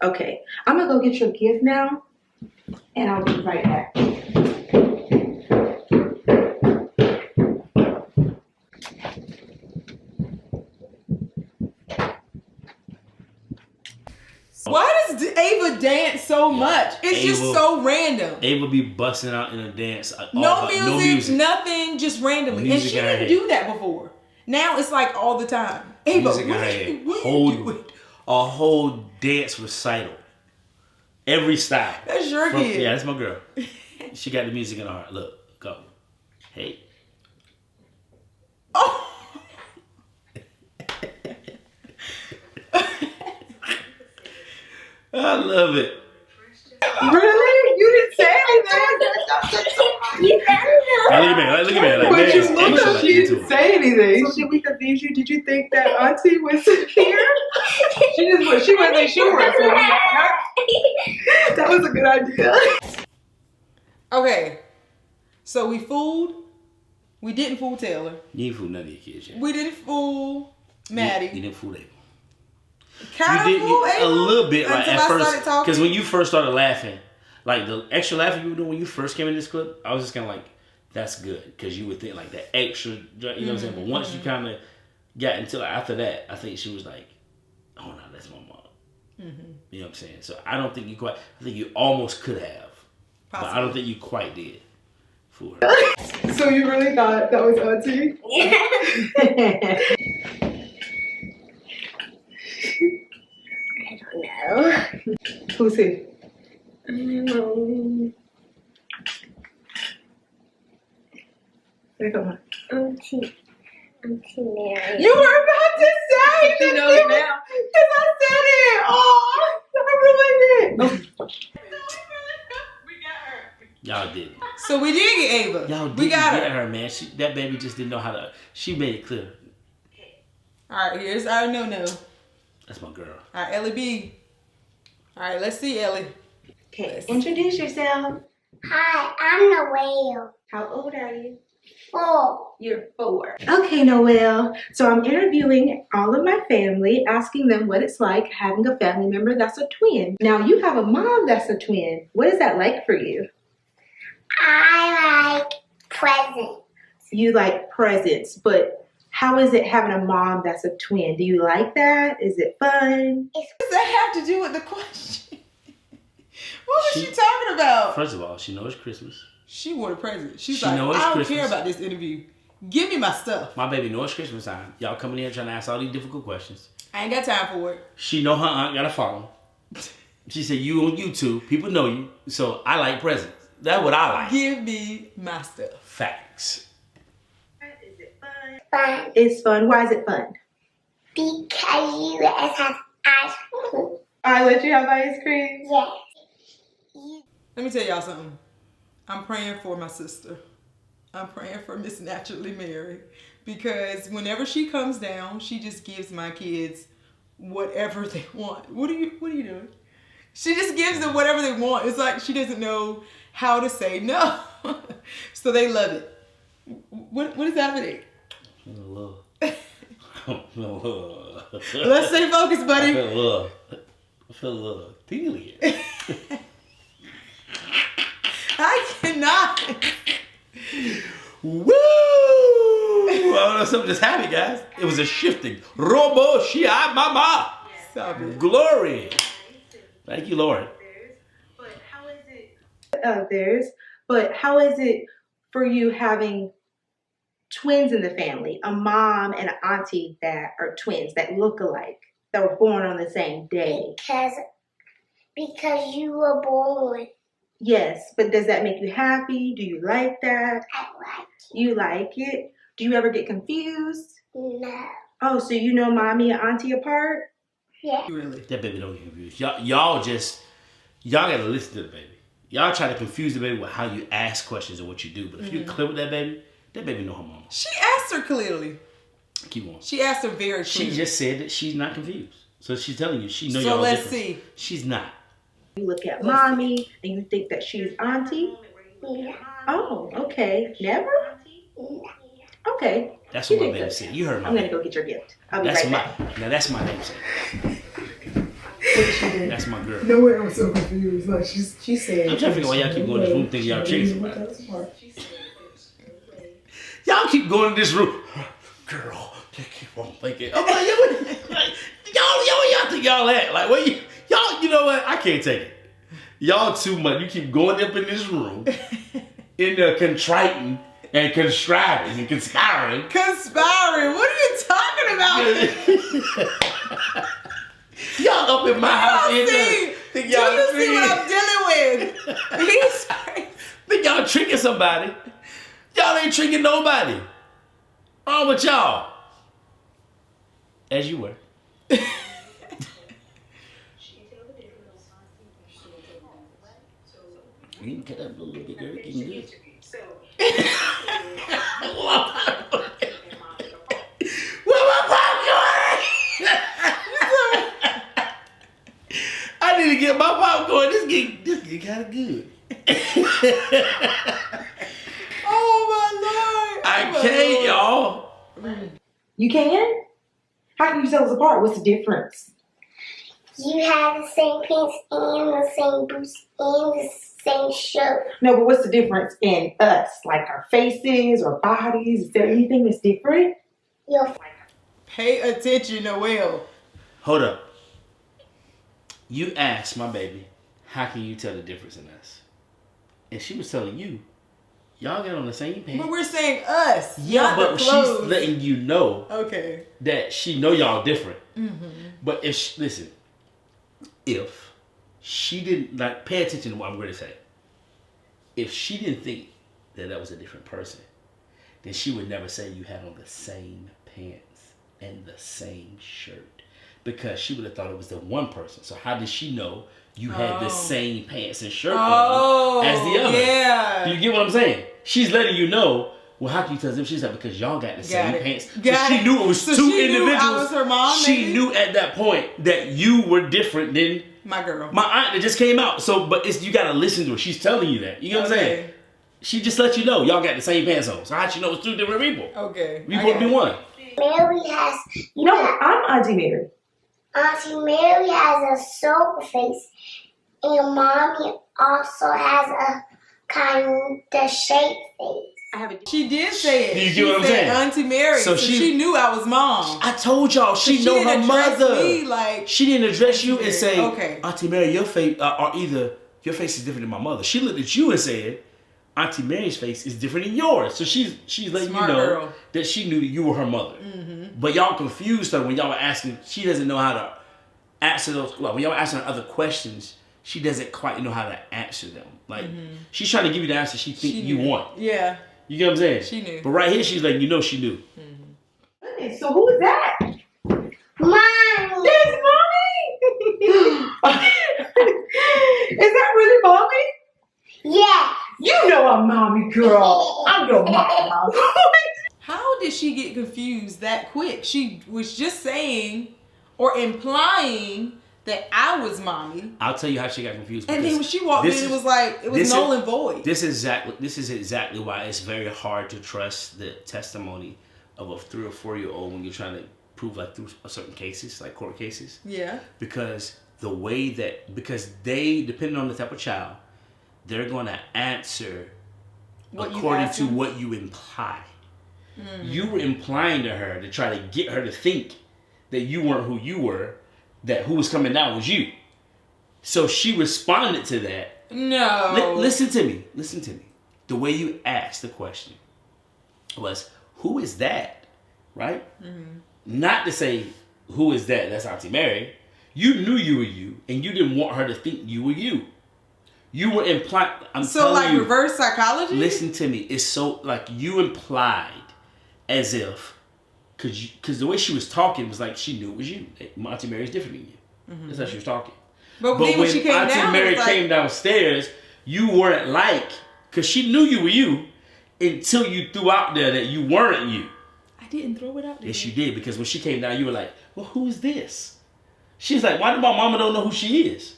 Okay, I'm gonna go get your gift now, and I'll be right back. Why does Ava dance so much? It's just so random. Ava be busting out in a dance. No music, nothing, just randomly. And she didn't do that before. Now it's like all the time. Ava, what are you doing? A whole dance recital. Every style. That's your kid. Yeah, that's my girl. She got the music in her heart. Look, go. Hey. Oh. I love it. Really? You didn't say anything. You sounded Look at me. Like, But you man, looked extra up, like she you didn't too. say anything. So did we confuse you? Did you think that Auntie was here? She wasn't sure. So that was a good idea. Okay. So we fooled. We didn't fool Taylor. You ain't fool none of your kids yet. We didn't fool Maddie. You didn't fool Ava. Kind of fool Ava. A little bit, like, at first. Because when you first started laughing, like the extra laughing you were doing when you first came in this clip, I was just kind of like, that's good. Because you would think like that extra, you know what I'm saying? But once you kind of got into it, after that, I think she was like, oh no, that's my mom. You know what I'm saying? So I don't think you quite, I think you almost could have. But I don't think you quite did fool her. So you really thought that was Auntie? I don't know. Who's he? Come on. Auntie Mary. You were about to say. She knows now. Because I her. Y'all We didn't got get her. her, man. That baby just didn't know how to. She made it clear. All right, here's our no. That's my girl. All right, Ellie B. All right, let's see, Ellie. Okay, introduce yourself. Hi, I'm Noelle. How old are you? 4. You're 4. Okay, Noelle. So I'm interviewing all of my family, asking them what it's like having a family member that's a twin. Now, you have a mom that's a twin. What is that like for you? I like presents. You like presents, but how is it having a mom that's a twin? Do you like that? Is it fun? What does that have to do with the question? What was she talking about? First of all, she knows it's Christmas. She wanted a present. She's She like, know it's I don't Christmas. care about this interview. Give me my stuff. My baby knows it's Christmas time. Y'all coming in trying to ask all these difficult questions. I ain't got time for it. She know her aunt got a phone. She said, you on YouTube. People know you. So I like presents. That's what I like. Give me my stuff. Facts. Is it fun? Fun. It's fun. Why is it fun? Because you guys have ice cream. I let you have ice cream. Yes. Let me tell y'all something. I'm praying for my sister. I'm praying for MsNaturally Mary. Because whenever she comes down, she just gives my kids whatever they want. What are you doing? She just gives them whatever they want. It's like she doesn't know how to say no. So they love it. What is happening? Love. Let's stay focused, I buddy. feel love. I feel love. Tingly. I cannot. Woo! I don't know, something just happened, guys. It was a shifting. Robo Shia Mama. Stop it. Glory. Thank you, Lord. But how is it? But how is it for you having twins in the family? A mom and an auntie that are twins that look alike, that were born on the same day. Because you were born. Yes, but does that make you happy? Do you like that? I like You like it? Do you ever get confused? no. Oh, so you know mommy and auntie apart? Yeah. Really? That baby don't get confused. Y'all gotta listen to the baby. Y'all try to confuse the baby with how you ask questions and what you do. But if you're clear with that baby know her mama. She asked her clearly. Keep on. She asked her very She clearly. just said that she's not confused. So she's telling you she know So y'all let's different. see. She's not. You look at mommy and you think that she's auntie? Yeah. Oh, okay. Never? Okay. That's You what my did baby good. said. You heard my I'm gonna baby. go get your gift. I'll be That's right back. that's my namesake. That's my girl. No way, I'm so confused. Like she said. I'm trying to figure out why y'all keep going to this room thinking y'all tricking somebody. Y'all keep going to this room. Girl, just keep on thinking. I'm like, y'all think y'all at? Like, what y'all, you know what? I can't take it. Y'all too much. You keep going up in this room, in there contriting and constriving and conspiring. Conspiring? What are you talking about? Y'all up in my house. Do in there. you Think y'all see what I'm dealing with? He's think y'all tricking somebody. Y'all ain't tricking nobody. Wrong with y'all? As you were. You can cut up a little bit, girl. You can do it. Where my popcorn? I need to get my popcorn. This get kind of good. Oh my Lord. I can't, y'all. You can? How can you tell us apart? What's the difference? You have the same pants and the same boots and the same shirt. No, but what's the difference in us? Like our faces or bodies? Is there anything that's different? Your Pay attention, Noelle. Hold up. You asked my baby, how can you tell the difference in us? And she was telling you, y'all got on the same pants. But we're saying us. Yeah, not but the she's clothes. letting you know Okay. that she know y'all different. But if she, listen, if she didn't, like, pay attention to what I'm going to say. If she didn't think that that was a different person, then she would never say you had on the same pants and the same shirt, because she would have thought it was the one person. So how did she know you had the same pants and shirt on as the other? Yeah. Do you get what I'm saying? she's letting you know. Well, how can you tell them? She's like, because y'all got the same pants. So Got she it. knew it was So two she knew individuals. I was her mom, She maybe? knew at that point that you were different than My girl. my aunt that just came out. So, but it's you gotta listen to her. She's telling you that. You know what I'm saying? She just let you know y'all got the same pants on. So how'd you know it's two different people? Okay. We supposed to be one. Mary has. No, I'm Auntie Mary. Auntie Mary has a soap face, and Mommy also has a kind of shaped face. She did say it. Do you she get what I'm said saying? Auntie Mary. So she knew I was mom. I told y'all she know didn't her address mother. me like she didn't address you and say, okay. Auntie Mary, your face, or either your face is different than my mother. She looked at you and said, Auntie Mary's face is different than yours. So she's letting Smart you know girl. that she knew that you were her mother. But y'all confused her when y'all were asking. She doesn't know how to answer those. Well, when y'all were asking her other questions, she doesn't quite know how to answer them. Like she's trying to give you the answer she think you want. Yeah. You get what I'm saying? She knew. But right here, she's like, you know, she knew. So who is that? Mommy! That's mommy! Is that really mommy? Yeah. You know I'm mommy, girl. I'm your mama. How did she get confused that quick? She was just saying or implying that I was mommy. I'll tell you how she got confused. And then when she walked in, it was like, it was null and void. This is exactly why it's very hard to trust the testimony of a 3 or 4 year old when you're trying to prove like through certain cases, like court cases. Yeah. Because the way because they, depending on the type of child, they're going to answer according to what you imply. You were implying to her to try to get her to think that you weren't who you were, that who was coming down was you. So she responded to that. No. Listen to me. Listen to me. The way you asked the question was, who is that? Right? Not to say, who is that? That's Auntie Mary. You knew you were you, and you didn't want her to think you were you. You were implying. So like reverse psychology? Listen to me. It's so like you implied as if, because the way she was talking was like she knew it was you. Auntie Mary's different than you. That's how she was talking. But then when she came Auntie down, Mary came downstairs, you weren't like, because she knew you were you until you threw out there that you weren't you. I didn't throw it out there. Yes, you did, because when she came down, you were like, well, who is this? She's like, why did my mama don't know who she is?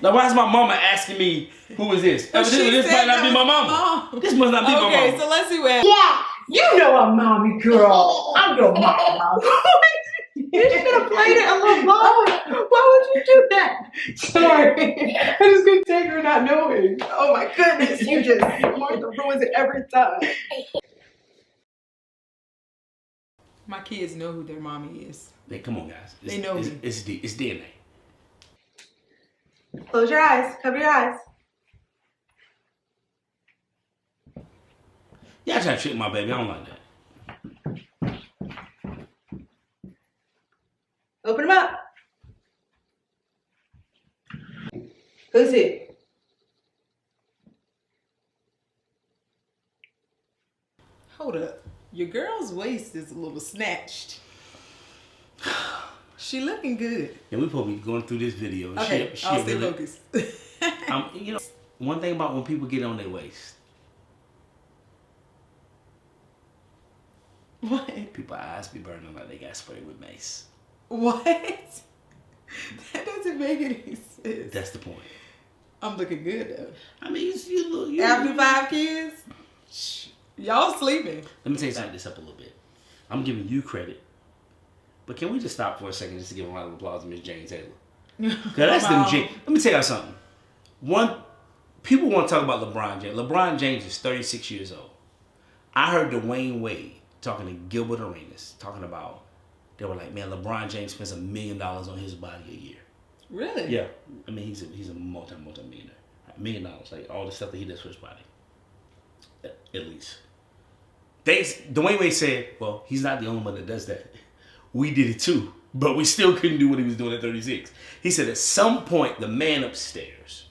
Like, why is my mama asking me, who is this? Evidently, this might not be my mama. This must not be my mama. Okay, so let's see what. Yeah. You know I'm mommy, girl. I'm your mama. You should have played it a little longer. Why would you do that? Sorry. I just couldn't take her not knowing. Oh my goodness. Martha ruins it every time. My kids know who their mommy is. Hey, come on, guys. They know me. It's DNA. Close your eyes. Cover your eyes. Y'all try to trick my baby. I don't like that. Open them up. Who's it? Hold up. Your girl's waist is a little snatched. She looking good. And we probably going through this video. Okay, I'll stay focused. You know, one thing about when people get on their waist, What? people's eyes be burning like they got sprayed with mace. What? That doesn't make any sense. That's the point. I'm looking good though. I mean, you look. After 5 kids, y'all sleeping. Let me tell you something. This up a little bit. I'm giving you credit, but can we just stop for a second just to give a round of applause to Miss Jane Taylor? Cause that's them Jane. Let me tell you something. People want to talk about LeBron James. LeBron James is 36 years old. I heard Dwayne Wade talking to Gilbert Arenas talking about. They were like, man, LeBron James spends $1 million on his body a year. Really? Yeah. I mean, he's a multi-millionaire. $1 million, like all the stuff that he does for his body. At least. Dwayne Wade said, well, he's not the only one that does that. We did it too, but we still couldn't do what he was doing at 36. He said at some point, the man upstairs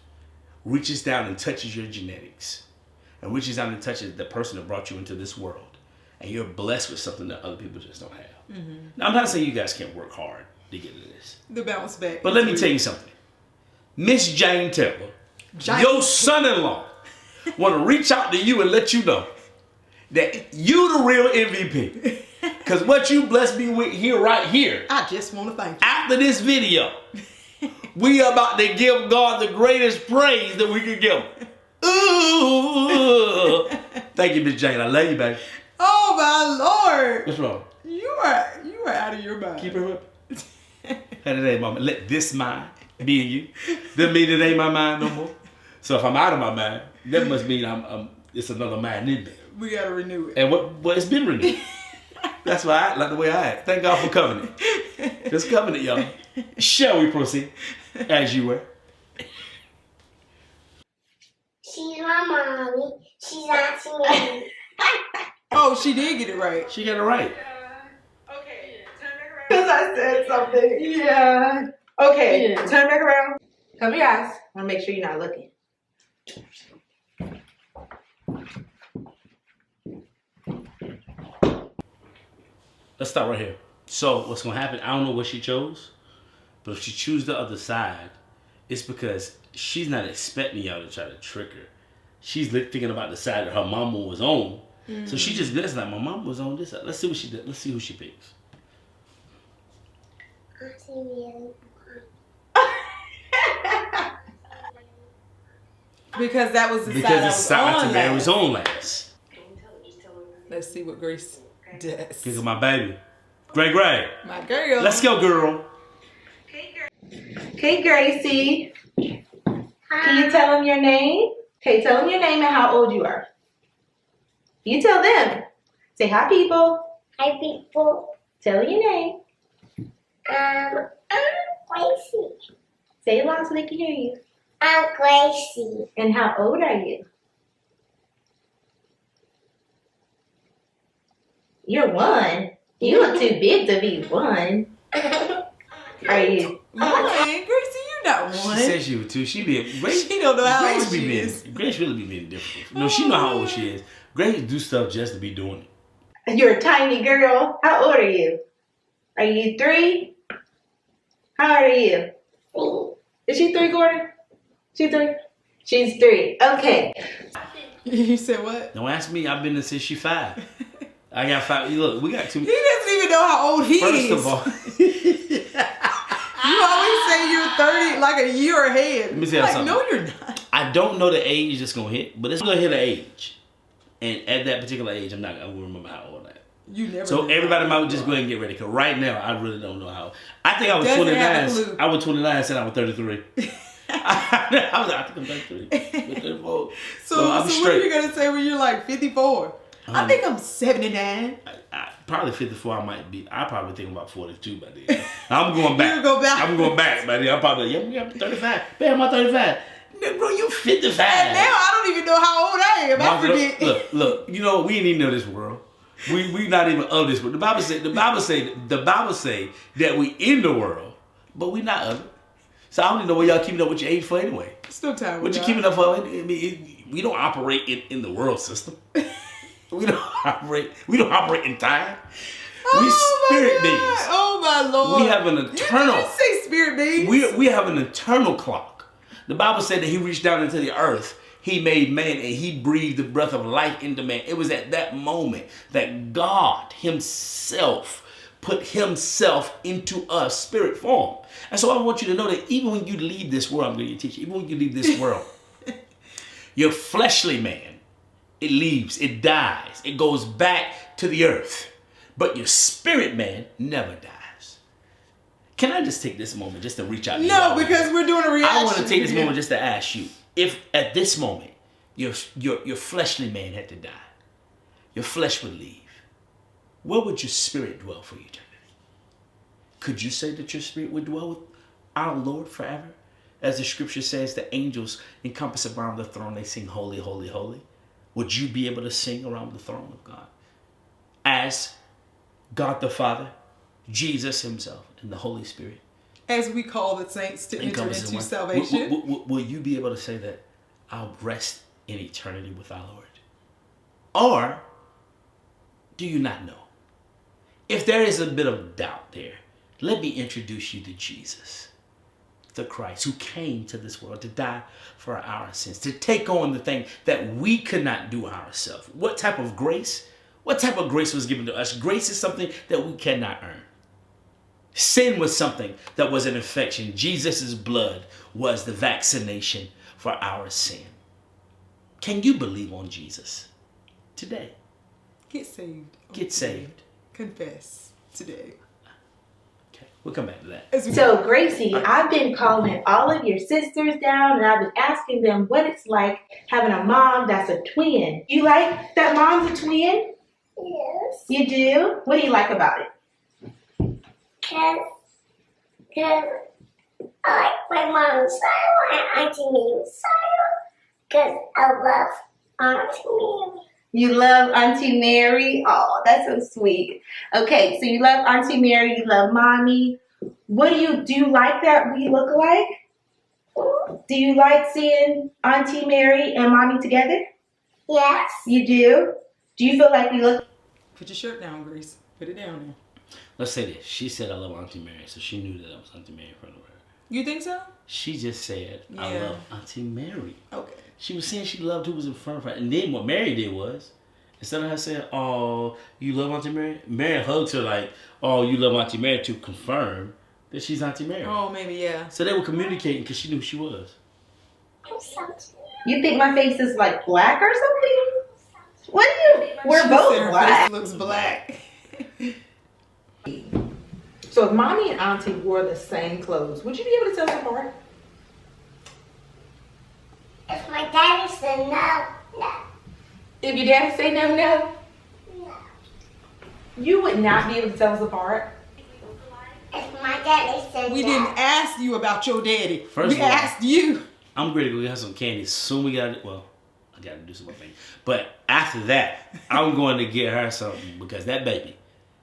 reaches down and touches your genetics and reaches down and touches the person that brought you into this world. And you're blessed with something that other people just don't have. Now, I'm not saying you guys can't work hard to get to this. The bounce back. But let me tell you something. Miss Jane Taylor, your son-in-law, want to reach out to you and let you know that you the real MVP. Because what you blessed me with right here. I just want to thank you. After this video, we are about to give God the greatest praise that we can give him. Ooh. Thank you, Miss Jane. I love you, baby. Oh my Lord. What's wrong? You are out of your mind. Keep it up. Had it ain't my mind. Let this mind be in you. That mean it ain't my mind no more. So if I'm out of my mind, that must mean it's another mind in there. We gotta renew it. And what it's been renewed. That's why I act like the way I act. Thank God for covenant. It's covenant, y'all. Shall we proceed? As you were. She's my mommy. She's asking me. Oh, she did get it right. She got it right. Okay, turn back around. Because I said something. Yeah. Okay, Yeah. turn back around. Cover your eyes. I want to make sure you're not looking. Let's start right here. So what's gonna happen? I don't know what she chose, but if she chooses the other side, it's because she's not expecting y'all to try to trick her. She's thinking about the side that her mama was on. So she just looks like my mama was on this side. Let's see what she did. Let's see who she picks. Because that was the Because side I it's was side on that last. was on last. Let's see what Grace does. Pick up my baby. Gray. My girl. Let's go, girl. Okay, Gracie. Can you tell them your name? Okay, tell them your name and how old you are. You tell them. Say hi, people. Hi, people. Tell your name. I'm Gracie. Say it loud so they can hear you. I'm Gracie. And how old are you? You're 1. You look too big to be 1. Are you? Man, Gracie, you're not one. She says she was 2. She be Grace. She don't know how Grace old be she being, is. Grace really be being difficult. No, she know how old she is. Grace do stuff just to be doing it. You're a tiny girl. How old are you? Are you 3? How old are you? Is she 3, Gordon? She 3? She's 3. Okay. You said what? Don't ask me. I've been there since she 5. I got 5. Look, we got 2. He doesn't even know how old he is. First of all, you always say you're 30, like a year ahead. let me tell you like, something. no, you're not. I don't know the age it's gonna hit, but it's gonna hit an age. And at that particular age, I'm not gonna remember how old I am. You never. So knew everybody how old might just you go are. ahead and get ready. Cause right now, I really don't know how. I think I was Doesn't 29. have a clue. I was 29 and said I was 33. I was like, I think I'm 33. 34. So I'm what are straight. you gonna say when you're like 54? I think I'm 79. Probably 54. I probably think about 42 by then. I'm going back. You go back. I'm going back by then. I'm probably I'm 35. Man, I'm 35. No, bro, you 55. And now I don't even know how old I am. I forget. Look. You know, we ain't even know this world. We not even of this world. The Bible say that we in the world, but we not of it. So I don't even know what y'all keeping up with your age for anyway. Still time. What you keeping up for? I mean, we don't operate in the world system. We don't operate in time. We spirit beings. Oh my Lord. We have an eternal. You say spirit beings. We have an eternal clock. The Bible said that He reached down into the earth. He made man and He breathed the breath of life into man. It was at that moment that God Himself put Himself into us, spirit form. And so I want you to know that even when you leave this world, I'm going to teach you, even when you leave this world, your fleshly man, it leaves, it dies, it goes back to the earth. But your spirit man never dies. Can I just take this moment just to reach out to you? No, because we're doing a reaction. I want to take this moment just to ask you, if at this moment your fleshly man had to die, your flesh would leave, where would your spirit dwell for eternity? Could you say that your spirit would dwell with our Lord forever? As the scripture says, the angels encompass around the throne, they sing holy, holy, holy. Would you be able to sing around the throne of God? As God the Father, Jesus Himself, and the Holy Spirit. As we call the saints to enter into salvation. Will you be able to say that I'll rest in eternity with our Lord? Or do you not know? If there is a bit of doubt there, let me introduce you to Jesus. the Christ who came to this world to die for our sins, to take on the thing that we could not do ourselves. What type of grace? What type of grace was given to us? Grace is something that we cannot earn. Sin was something that was an infection. Jesus' blood was the vaccination for our sin. Can you believe on Jesus today? Get saved. Get saved. Confess today. Okay, we'll come back to that. So, Gracie, I've been calling all of your sisters down and I've been asking them what it's like having a mom that's a twin. You like that mom's a twin? Yes. You do? What do you like about it? Cause I like my mom's style and Auntie Mimi's style. Cause I love Auntie Mimi. You love Auntie Mary? Oh, that's so sweet. Okay, so you love Auntie Mary, you love Mommy. What do you like that we look like? Do you like seeing Auntie Mary and Mommy together? Yes. You do? Do you feel like we look? Put your shirt down, Grace. Put it down now. Let's say this. She said, I love Auntie Mary, so she knew that I was Auntie Mary in front of her. You think so? She just said, I Yeah. love Auntie Mary. Okay. She was saying she loved who was in front of her. And then what Mary did was, instead of her saying, oh, you love Auntie Mary? Mary hugs her like, oh, you love Auntie Mary, to confirm that she's Auntie Mary. Oh, maybe, yeah. So they were communicating because she knew who she was. You think my face is like black or something? What do you? We're She both said her black. face looks black. So if Mommy and Auntie wore the same clothes, would you be able to tell them apart? If my daddy said no. If your daddy say no, no, you would not be able to tell us apart. If my daddy said We didn't ask you about your daddy. First we of all, asked you. I'm ready to go get her some candy. Soon we got it. Well, I got to do some more things. But after that, I'm going to get her something because that baby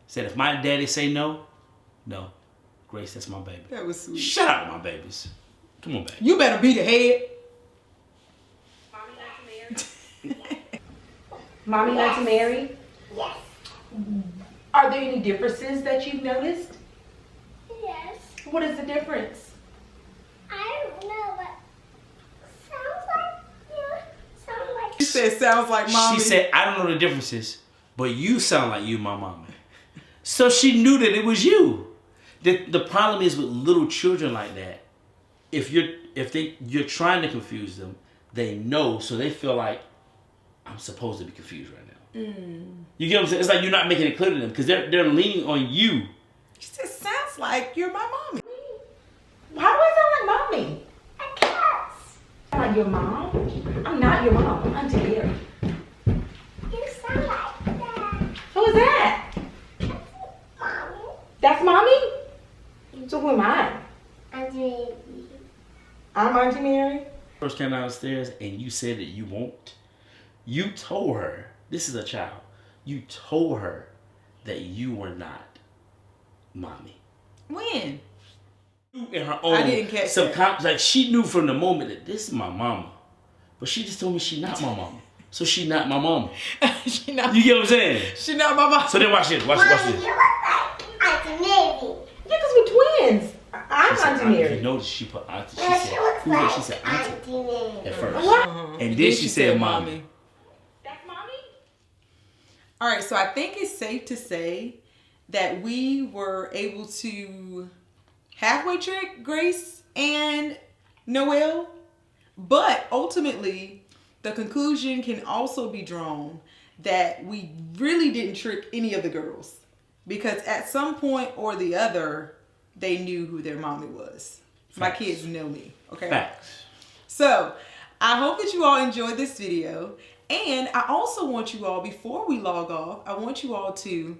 said, if my daddy say no, no. Grace, that's my baby. That was sweet. Shout out to my babies. Come on back. You better be the head. Mommy, Auntie Mary, yes. are there any differences that you've noticed? Yes. What is the difference? I don't know, but sounds like you. Sounds like She said, sounds like mommy. She said, I don't know the differences, but you sound like you, my mama. So she knew that it was you. The problem is with little children like that, if you're trying to confuse them, they know, so they feel like I'm supposed to be confused right now. You get what I'm saying? It's like you're not making it clear to them because they're leaning on you. She said, sounds like you're my mommy. How do I sound like Mommy? a cat. I'm like your mom? I'm not your mom. I'm Auntie Mary. You sound like that. Who is that? Mommy. That's Mommy? So who am I? Auntie. I'm Auntie Mary. First came downstairs and you said that you won't. You told her, this is a child, you told her that you were not mommy. When? In her own I didn't catch subconscious, like she knew from the moment that this is my mama. But she just told me she not my mama. So she not my mama. She not. You get what I'm saying? She not my mom. So then watch this, watch Mommy, this. you look like Auntie Mary. Yeah, because we're twins. I'm She said, Auntie You Mary. notice she put auntie. She No, said, she looks who did like she said auntie Auntie Mary. at first. What? And then she said mommy. That's Mommy? All right, so I think it's safe to say that we were able to halfway trick Grace and Noelle, but ultimately the conclusion can also be drawn that we really didn't trick any of the girls because at some point or the other, they knew who their mommy was. My Facts. kids know me, okay? Facts. So, I hope that you all enjoyed this video. And I also want you all, before we log off, I want you all to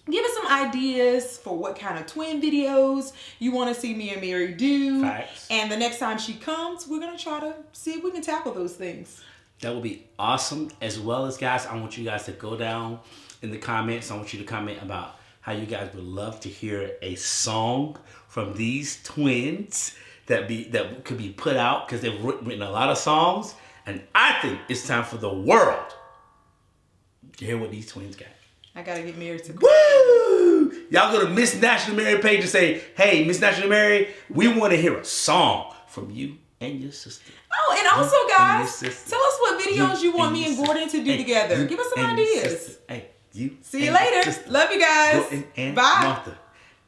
give us some ideas for what kind of twin videos you want to see me and Mary do. Facts. And the next time she comes, we're going to try to see if we can tackle those things. That would be awesome. As well as, guys, I want you guys to go down in the comments. I want you to comment about how you guys would love to hear a song from these twins that could be put out because they've written a lot of songs. And I think it's time for the world to hear what these twins got. I got to get married to Woo! Y'all go to MsNaturally Mary page and say, hey, MsNaturally Mary, we want to hear a song from you and your sister. Oh, and also, guys, sister. tell us what videos you want me and Gordon to do together. Give us some ideas. Hey, you. See you later. Love you guys. Gordon and Bye. Martha.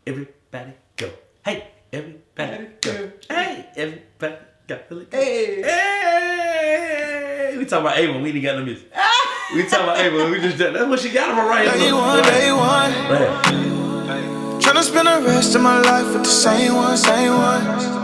Everybody go. Hey, everybody go. Hey, everybody go. Hey. Hey. We talking about Avon. We ain't got no music. We talking about Avon. We just that's what she got him right here. Day one, day one. Tryna spend the rest of my life with the same one, same one.